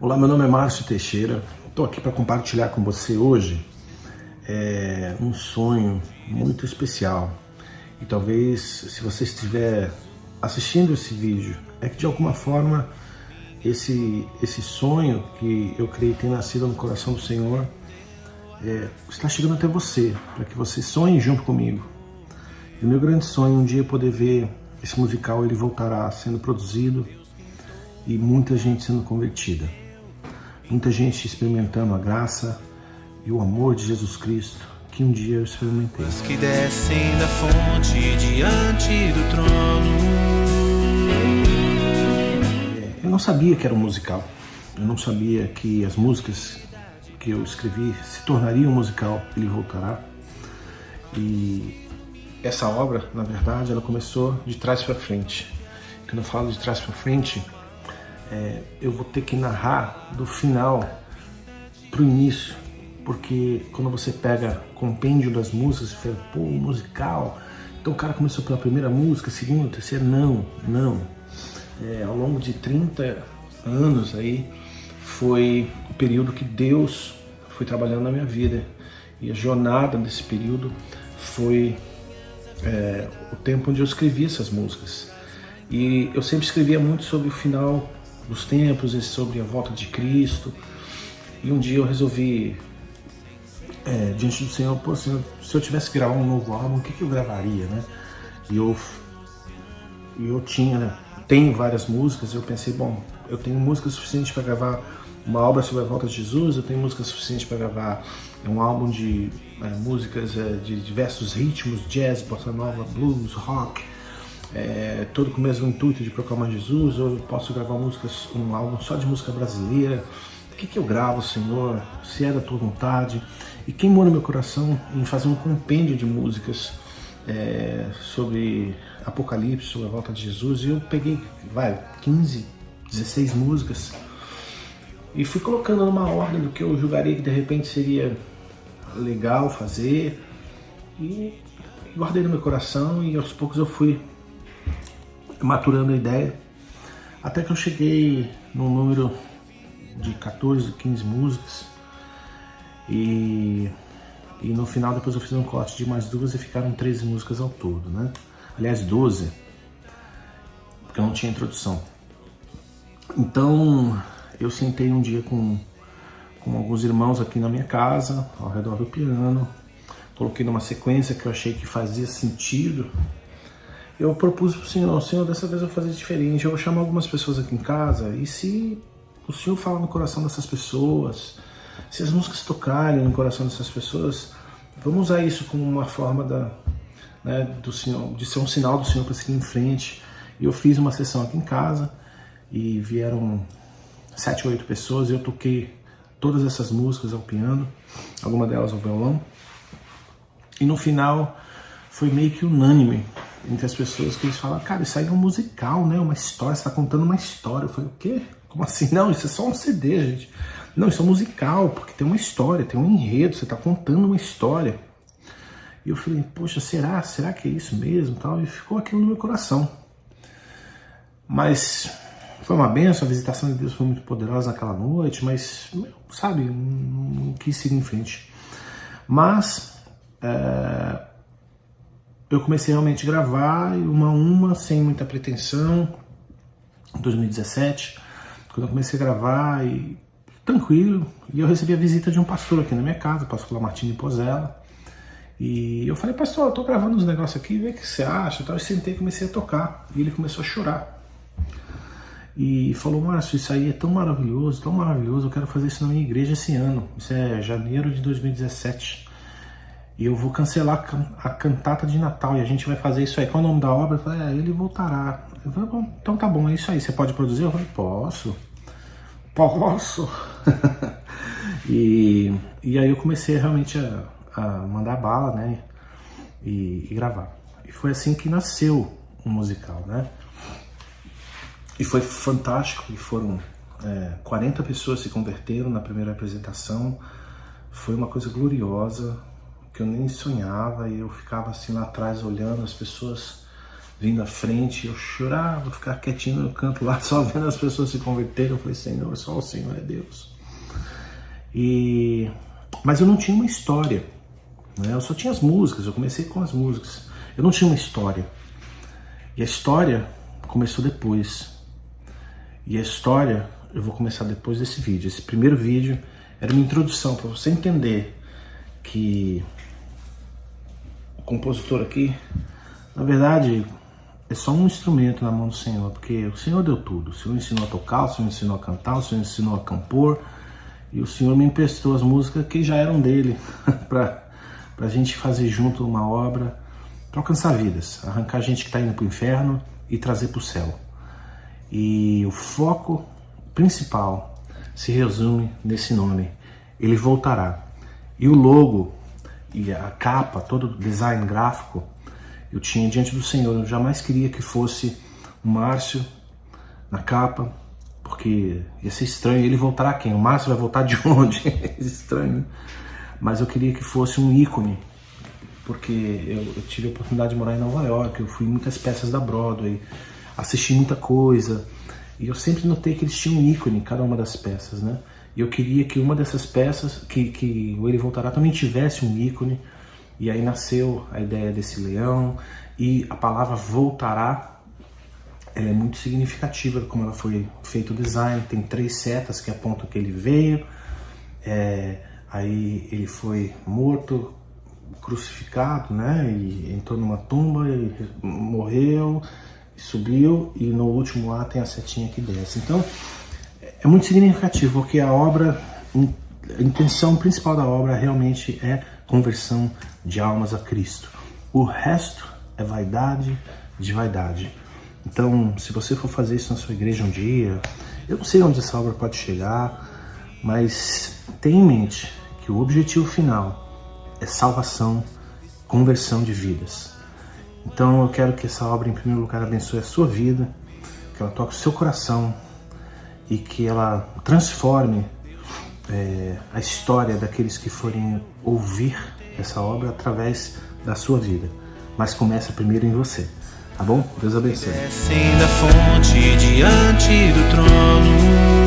Olá, meu nome é Márcio Teixeira. Estou aqui para compartilhar com você hoje um sonho muito especial. E talvez, se você estiver assistindo esse vídeo, é que de alguma forma esse sonho que eu creio ter nascido no coração do Senhor está chegando até você, para que você sonhe junto comigo. E o meu grande sonho um dia é poder ver esse musical, ele voltará sendo produzido e muita gente sendo convertida. Muita gente experimentando a graça e o amor de Jesus Cristo, que um dia eu experimentei. As que descem da fonte diante do trono. Eu não sabia que era um musical. Eu não sabia que as músicas que eu escrevi se tornariam um musical, ele voltará. E essa obra, na verdade, ela começou de trás para frente. Quando eu falo de trás para frente, eu vou ter que narrar do final para o início, porque quando você pega o compêndio das músicas, você fala, pô, musical, então o cara começou pela primeira música, segunda, terceira, não. Ao longo de 30 anos aí, foi o período que Deus foi trabalhando na minha vida, e a jornada desse período foi o tempo onde eu escrevi essas músicas. E eu sempre escrevia muito sobre o final dos tempos e sobre a volta de Cristo. E um dia eu resolvi, diante do Senhor, pô, Senhor, se eu tivesse que gravar um novo álbum, o que eu gravaria, né? E eu tenho várias músicas, eu pensei, bom, eu tenho música suficiente para gravar uma obra sobre a volta de Jesus, eu tenho música suficiente para gravar um álbum de músicas de diversos ritmos, jazz, bossa nova, blues, rock, todo com o mesmo intuito de proclamar Jesus, ou eu posso gravar um álbum só de música brasileira. O que eu gravo, Senhor? Se é da tua vontade? E queimou no meu coração em fazer um compêndio de músicas sobre Apocalipse, sobre a volta de Jesus, e eu peguei 15, 16 músicas e fui colocando numa ordem do que eu julgaria que de repente seria legal fazer, e guardei no meu coração, e aos poucos eu fui maturando a ideia, até que eu cheguei num número de 14, 15 músicas, e no final depois eu fiz um corte de mais duas e ficaram 13 músicas ao todo, né? Aliás, 12, porque eu não tinha introdução. Então eu sentei um dia com alguns irmãos aqui na minha casa, ao redor do piano, coloquei numa sequência que eu achei que fazia sentido. Eu propus para o Senhor, dessa vez eu vou fazer diferente, eu vou chamar algumas pessoas aqui em casa, e se o Senhor falar no coração dessas pessoas, se as músicas tocarem no coração dessas pessoas, vamos usar isso como uma forma do Senhor, de ser um sinal do Senhor para seguir em frente. E eu fiz uma sessão aqui em casa, e vieram 7 ou 8 pessoas, e eu toquei todas essas músicas ao piano, alguma delas ao violão, e no final foi meio que unânime entre as pessoas que eles falaram, cara, isso aí é um musical, né? Uma história, você tá contando uma história. Eu falei, o quê? Como assim? Não, isso é só um CD, gente. Não, isso é um musical, porque tem uma história, tem um enredo, você tá contando uma história. E eu falei, poxa, será que é isso mesmo? E ficou aquilo no meu coração. Mas foi uma benção, a visitação de Deus foi muito poderosa naquela noite, mas, sabe, não quis seguir em frente. Mas eu comecei realmente a gravar, uma, sem muita pretensão, em 2017, quando eu comecei a gravar, e tranquilo, e eu recebi a visita de um pastor aqui na minha casa, o pastor Lamartine Pozella, e eu falei, pastor, eu tô gravando uns negócios aqui, vê o que você acha, eu sentei e comecei a tocar, e ele começou a chorar, e falou, Márcio, isso aí é tão maravilhoso, eu quero fazer isso na minha igreja esse ano, isso é janeiro de 2017, e eu vou cancelar a cantata de Natal, e a gente vai fazer isso aí. Qual é o nome da obra? Eu falei, ele voltará. Eu falei, bom, então tá bom, é isso aí, você pode produzir? Eu falei, posso. e aí eu comecei realmente a mandar bala, né, e gravar. E foi assim que nasceu o musical, né? E foi fantástico, e foram 40 pessoas se converteram na primeira apresentação. Foi uma coisa gloriosa, que eu nem sonhava, e eu ficava assim lá atrás olhando as pessoas vindo à frente, eu chorava, ficar quietinho no canto lá, só vendo as pessoas se converterem. Eu falei, Senhor, só o Senhor é Deus. Mas eu não tinha uma história, né? Eu só tinha as músicas, eu comecei com as músicas. Eu não tinha uma história. E a história começou depois. E a história eu vou começar depois desse vídeo. Esse primeiro vídeo era uma introdução para você entender que o compositor aqui, na verdade, é só um instrumento na mão do Senhor, porque o Senhor deu tudo. O Senhor ensinou a tocar, o Senhor ensinou a cantar, o Senhor ensinou a compor, e o Senhor me emprestou as músicas que já eram dele, para a gente fazer junto uma obra, para alcançar vidas, arrancar gente que está indo para o inferno e trazer para o céu. E o foco principal se resume nesse nome: Ele voltará. E o logo e a capa, todo o design gráfico, eu tinha diante do Senhor. Eu jamais queria que fosse o Márcio na capa, porque ia ser estranho. Ele voltará quem? O Márcio vai voltar de onde? É estranho. Mas eu queria que fosse um ícone, porque eu tive a oportunidade de morar em Nova York, eu fui em muitas peças da Broadway, assisti muita coisa, e eu sempre notei que eles tinham um ícone em cada uma das peças, né? E eu queria que uma dessas peças, que o Ele Voltará, também tivesse um ícone. E aí nasceu a ideia desse leão, e a palavra voltará, ela é muito significativa como ela foi feito o design. Tem 3 setas que apontam que ele veio, aí ele foi morto, crucificado, né, e entrou numa tumba, e morreu, e subiu, e no último lá tem a setinha que desce. Então é muito significativo, porque a obra, a intenção principal da obra realmente é conversão de almas a Cristo. O resto é vaidade de vaidade. Então, se você for fazer isso na sua igreja um dia, eu não sei onde essa obra pode chegar, mas tenha em mente que o objetivo final é salvação, conversão de vidas. Então eu quero que essa obra, em primeiro lugar, abençoe a sua vida, que ela toque o seu coração e que ela transforme a história daqueles que forem ouvir essa obra através da sua vida. Mas começa primeiro em você, tá bom? Deus abençoe. Descem da fonte diante do trono.